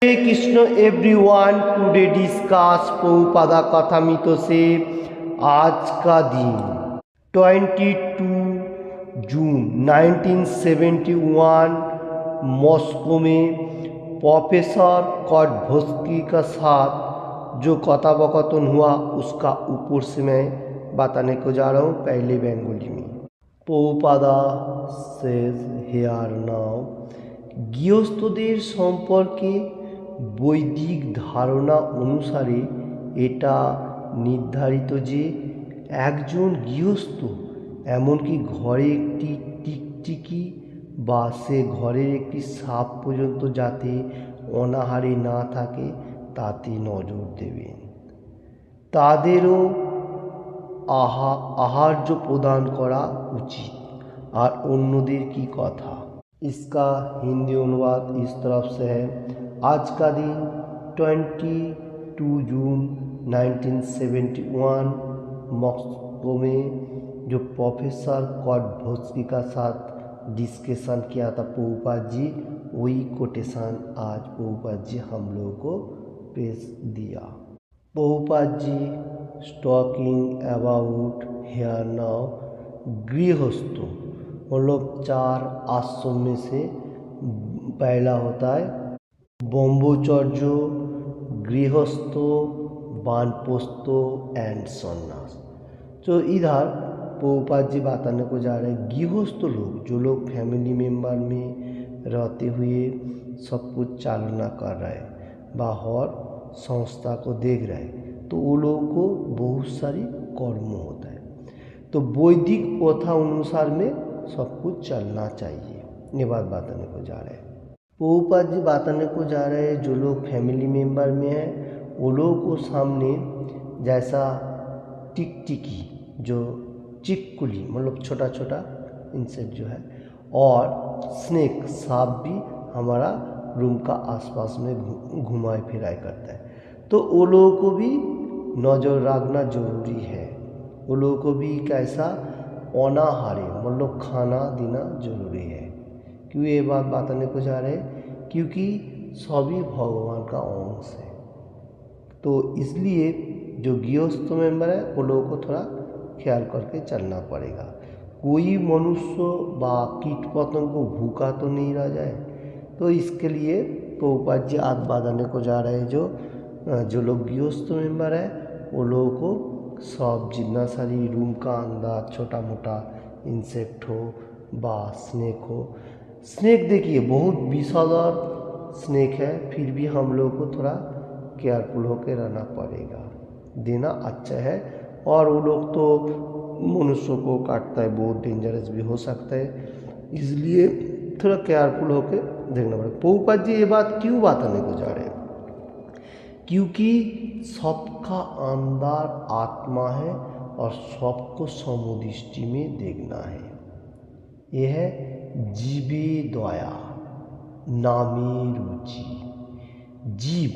हरे Krishna everyone, today discuss Prabhupada Kathamrita से आज का दिन 22 जून 1971 मॉस्को में प्रोफेसर कॉटभोस्की के साथ जो कथोपकथन हुआ उसका ऊपर से मैं बताने को जा रहा हूँ। पहले बंगाली में प्रभुपादा सेज हियर नाउ, গৃহস্থদের সম্পর্কে বৈদিক ধারণা অনুসারে এটা নির্ধারিত যে একজন গৃহস্থ এমনকি ঘরে একটি টিকটিকি বা সে ঘরের একটি সাপ পর্যন্ত যাতে অনাহারে না থাকে তাতে নজর দেবেন। তাদেরও আহার্য প্রদান করা উচিত। আর অন্যদের কি কথা। इसका हिंदी अनुवाद इस तरफ से है। आज का दिन 22 जून 1971 मॉस्को में जो प्रोफेसर कॉटभोस्की का साथ डिस्कशन किया था प्रभुपाद जी, वही कोटेशन आज प्रभुपाद जी हम लोगों को पेश दिया। Prabhupada ji talking about here now गृहस्थ मतलब 4 आश्रम में से पहला होता है ब्रह्मचर्य, गृहस्थ, वानप्रस्थ एंड सन्यास। तो इधर प्रभुपाद जी बताने को जा रहे हैं गृहस्थ लोग, जो लोग फैमिली मेम्बर में रहते हुए सब कुछ चालना कर रहे हैं बाहर संस्था को देख रहे हैं, तो वो लोगों को बहुत सारी कर्म होता है। तो वैदिक प्रथा अनुसार में सब कुछ चलना चाहिए। ये बात बताने को जा रहे हैं। प्रभुपाद जी बताने को जा रहे हैं जो लोग फैमिली मेम्बर में हैं वो लोगों को सामने जैसा टिकटिकी जो चिपकुली मतलब छोटा छोटा इंसेक्ट जो है और स्नेक सांप भी हमारा रूम का आसपास में घुमाए फिराए करता है, तो वो लोगों को भी नज़र रखना जरूरी है। वो लोगों को भी कैसा अनाहारे मतलब खाना देना जरूरी है। क्यों ये बात बताने को जा रहे हैं, क्योंकि सभी भगवान का अंश है। तो इसलिए जो गृहस्थ मेंबर है वो लोगों को थोड़ा ख्याल करके चलना पड़ेगा। कोई मनुष्य व कीट पतंग को भूखा तो नहीं रह जाए। तो इसके लिए प्रभुपाद जी आज बताने को जा रहे हैं जो लोग गृहस्थ मेंबर है वो लोगों को सब जितना सारी रूम का अंदर छोटा मोटा इंसेक्ट हो बा स्नेक हो। स्नेक देखिए बहुत विषादर स्नेक है, फिर भी हम लोग को थोड़ा केयरफुल होकर रहना पड़ेगा, देना अच्छा है। और वो लोग तो मनुष्य को काटता है, बहुत डेंजरस भी हो सकता है, इसलिए थोड़ा केयरफुल होकर देखना पड़ेगा। प्रभुपाद जी ये बात क्यों बताने को जा रहे हैं, क्योंकि सबका अंदर आत्मा है और सबको समदृष्टि में देखना है। यह है जीवे दया नामे रुचि। जीव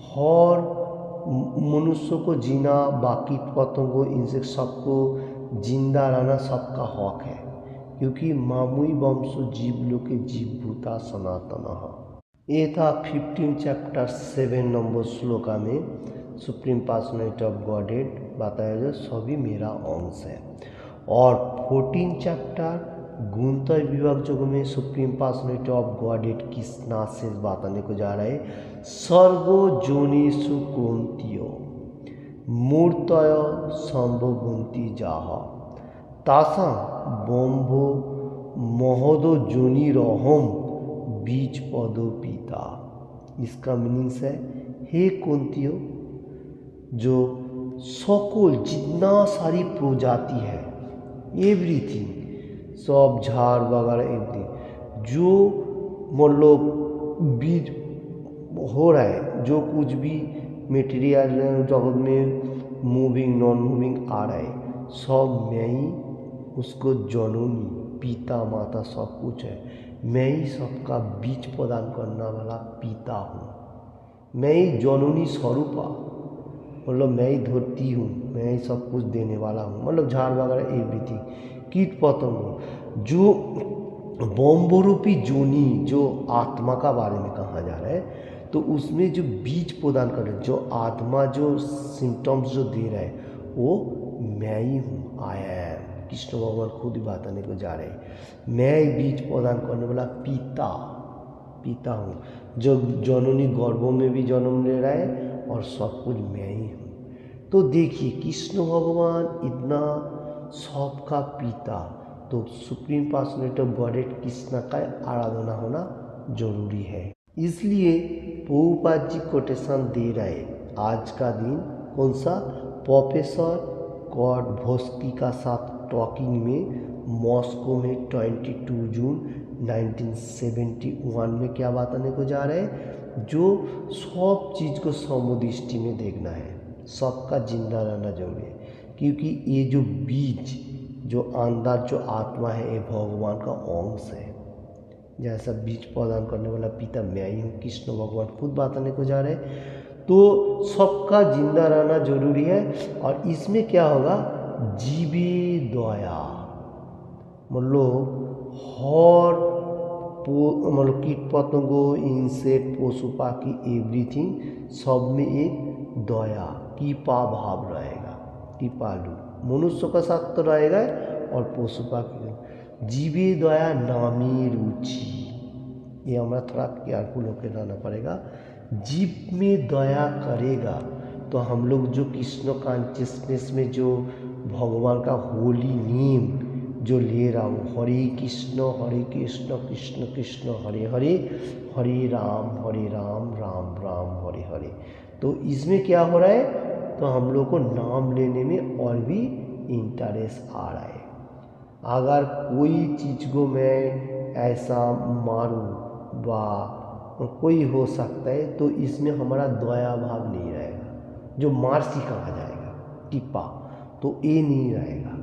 हर मनुष्य को जीना, बाकी पतंगों इंसेक्ट सबको जिंदा रहना सबका हक है, क्योंकि मामुई वंश जीव लोग के जीव भूता सनातन। ये था 15 चैप्टर 7 नंबर श्लोका में सुप्रीम पर्सनैलिटी ऑफ गॉडहेड बताया जो सभी मेरा अंश है। और 14 चैप्टर गुणत्रय विभाग योग में supreme personality of godhead Krishna से बताने को जा रहा है सर्वजोनिषु कौन्तेय मूर्तय संभवन्ति जाह तासां ब्रह्म महदो जोनिरहम बीज पदो पिता। इसका मीनिंग्स है हे कुंतियो, जो सकल जितना सारी प्रजाति है एवरीथिंग सब झाड़ वगैरह एवरीथिंग जो मतलब बीज हो रहा है, जो कुछ भी मटेरियल जगत में मूविंग नॉन मूविंग आ रहा है, सब मैं ही उसको जननी पिता माता सब कुछ है। मैं ही सबका बीज प्रदान करने वाला पिता हूँ। मैं ही जननी स्वरूपा मतलब मैं ही धरती हूँ, मैं ही सब कुछ देने वाला हूँ, मतलब झाड़ वगैरह एवरीथिंग कीट पतंग जो ब्रह्मरूपी जोनी जो आत्मा का बारे में कहा जा रहा है। तो उसमें जो बीज प्रदान कर रहे, जो आत्मा जो सिम्टम्स जो दे रहा है वो मैं ही हूँ, आई एम। कृष्ण भगवान खुद ही बताने को जा रहे हैं, मैं बीज प्रदान करने वाला पिता हूँ, जो जननी गर्भों में भी जन्म ले रहा है और सब कुछ मैं ही हूँ। तो देखिए कृष्ण भगवान इतना सबका पिता, तो supreme personality of godhead Krishna का आराधना होना जरूरी है। इसलिए प्रभुपाद जी कोटेशन दे रहे आज का दिन कौन सा, प्रोफेसर कॉडभोस्की का साथ टॉकिंग में मॉस्को में 22 जून 1971 में क्या बताने को जा रहे हैं, जो सब चीज़ को समुदृष्टि में देखना है, सबका जिंदा रहना जरूरी है, क्योंकि ये जो बीज जो अंदर जो आत्मा है ये भगवान का अंश है। जैसा बीज प्रदान करने वाला पिता मैं ही हूँ, कृष्ण भगवान खुद बताने को जा रहे हैं। तो सबका जिंदा रहना जरूरी है। और इसमें क्या होगा, जीवे दया, मतलब हर मतलब कीट पतंगों, इंसेक्ट, पशु पाखी, एवरीथिंग, सब में एक दया कृपा भाव रहेगा, कृपालु मनुष्य का साथ तो रहेगा और पशु पाखी। जीवे दया नामी रुचि, ये हमारा थोड़ा केयरफुल होकर रहना पड़ेगा। जीव में दया करेगा तो हम लोग जो कृष्ण कॉन्शियसनेस में जो भगवान का होली नेम जो ले रहा हूँ, हरे कृष्ण कृष्ण कृष्ण हरे हरे, हरे राम राम राम हरे हरे। तो इसमें क्या हो रहा है, तो हम लोग को नाम लेने में और भी इंटरेस्ट आ रहा है। अगर कोई चीज़ को मैं ऐसा मारूं व कोई हो सकता है तो इसमें हमारा दया भाव नहीं रहेगा, जो मार्सी कहा जाएगा टिप्पा, तो ये नहीं रहेगा।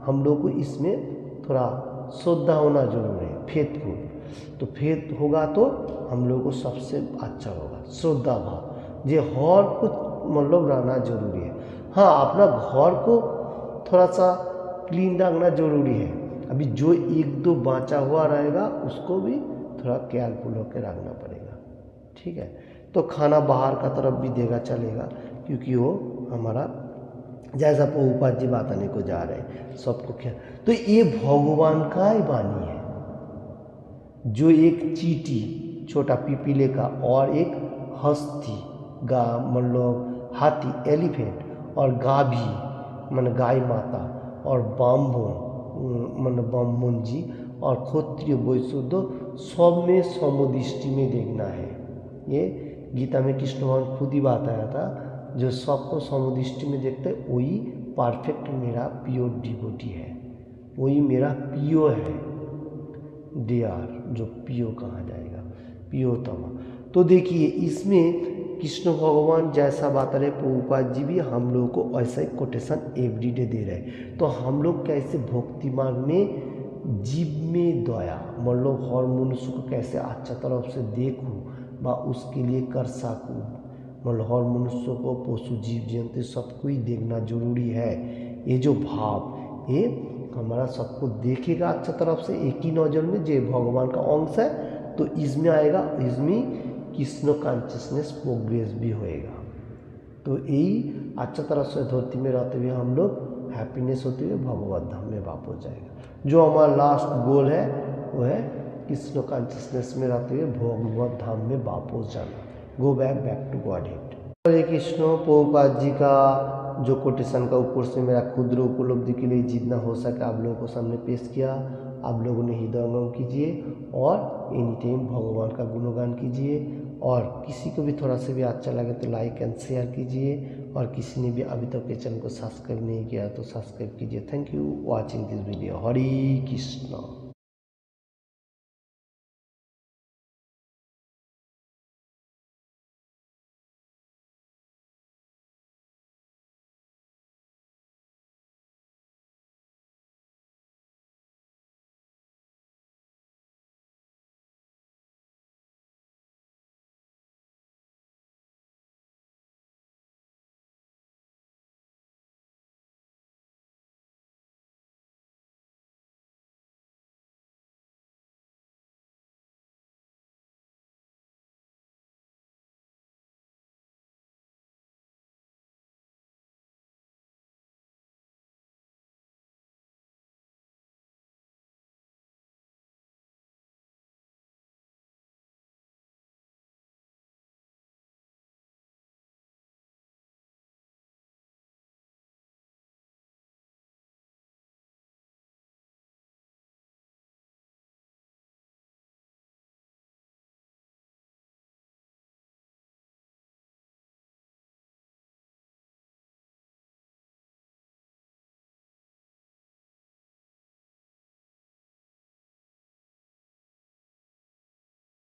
हम लोग को इसमें थोड़ा श्रद्धा होना जरूरी है, फेथफुल। तो फेथ होगा तो हम लोग को सबसे अच्छा होगा श्रद्धा भाव, ये हर कुछ मतलब रहना जरूरी है। हाँ, अपना घर को थोड़ा सा क्लीन रखना जरूरी है। अभी जो एक दो बाँचा हुआ रहेगा उसको भी थोड़ा केयरफुल होकर रखना पड़ेगा, ठीक है। तो खाना बाहर का तरफ भी देगा चलेगा, क्योंकि वो हमारा जैसा प्रभुपाद जी बताने को जा रहे हैं सबको क्या, तो ये भगवान का ही वाणी है। जो एक चींटी छोटा पीपीले का और एक हस्ती गा मतलब हाथी एलिफेंट और गाभी मन गाय माता और बाम्बोन मन बाम्बोन जी और क्षत्रिय वैश्य सब में समुदृष्टि में देखना है। ये गीता में कृष्ण भगवान खुद ही बताया था, जो सबको समुदृष्टि में देखते वही परफेक्ट मेरा प्योर डिवोटी है, वही मेरा पियो है, डियर जो पियो कहा जाएगा, पियोतमा। तो देखिए इसमें कृष्ण भगवान जैसा बात रहे, प्रभुपाद जी भी हम लोगों को ऐसा ही कोटेशन एवरीडे दे रहे हैं। तो हम लोग कैसे भक्ति मार्ग में जीव में दया मतलब हर मनुष्य को कैसे अच्छा तरफ से देखूं व उसके लिए कर सकूं, मतलब हर मनुष्य को पशु जीव जंतु सबको ही देखना जरूरी है। ये जो भाव ये हमारा सबको देखेगा अच्छा तरफ से एक ही नज़र में, जो भगवान का अंश है, तो इसमें आएगा, इसमें कृष्ण कॉन्शियसनेस प्रोग्रेस भी होएगा। तो यही अच्छा तरह से धरती में रहते हुए हम लोग हैप्पीनेस होते हुए भगवत धाम में वापस जाएगा। जो हमारा लास्ट गोल है वो है कृष्ण कॉन्शियसनेस में रहते हुए भगवत धाम में वापस जाना, गो बैक टू गॉडहेड। हरे कृष्ण। प्रभुपाद जी का जो कोटेशन का ऊपर से मेरा क्षुद्र उपलब्धि के लिए जितना हो सके आप लोगों को सामने पेश किया। आप लोगों ने हृदयंगम कीजिए और एनी टाइम भगवान का गुणगान कीजिए, और किसी को भी थोड़ा सा भी अच्छा लगे तो लाइक एंड शेयर कीजिए, और किसी ने भी अभी तक के चैनल को सब्सक्राइब नहीं किया तो सब्सक्राइब कीजिए। Thank you watching this video. Hare Krishna.